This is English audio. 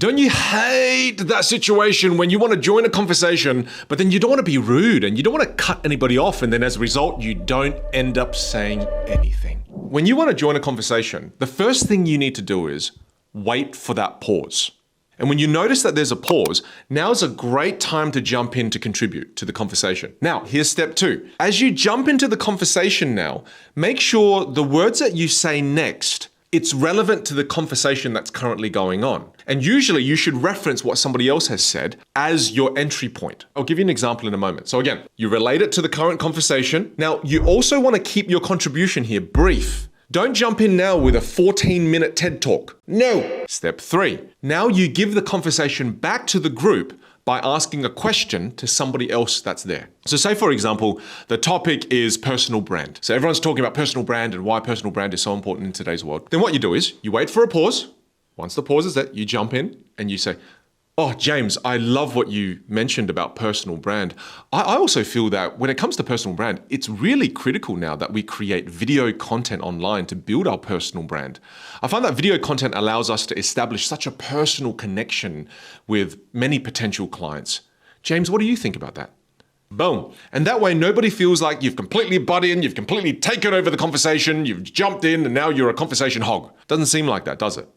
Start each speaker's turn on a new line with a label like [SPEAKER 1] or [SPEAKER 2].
[SPEAKER 1] Don't you hate that situation when you want to join a conversation, but then you don't want to be rude and you don't want to cut anybody off, and then as a result, you don't end up saying anything? When you want to join a conversation, the first thing you need to do is wait for that pause. And when you notice that there's a pause, now's a great time to jump in to contribute to the conversation. Now, here's step 2. As you jump into the conversation now, make sure the words that you say next, it's relevant to the conversation that's currently going on. And usually you should reference what somebody else has said as your entry point. I'll give you an example in a moment. So again, you relate it to the current conversation. Now, you also want to keep your contribution here brief. Don't jump in now with a 14-minute TED Talk. No. Step 3. Now you give the conversation back to the group by asking a question to somebody else that's there. So say, for example, the topic is personal brand. So everyone's talking about personal brand and why personal brand is so important in today's world. Then what you do is you wait for a pause. Once the pause is there, you jump in and you say, "Oh, James, I love what you mentioned about personal brand. I also feel that when it comes to personal brand, it's really critical now that we create video content online to build our personal brand. I find that video content allows us to establish such a personal connection with many potential clients. James, what do you think about that?" Boom. And that way, nobody feels like you've completely butt in, you've completely taken over the conversation, you've jumped in, and now you're a conversation hog. Doesn't seem like that, does it?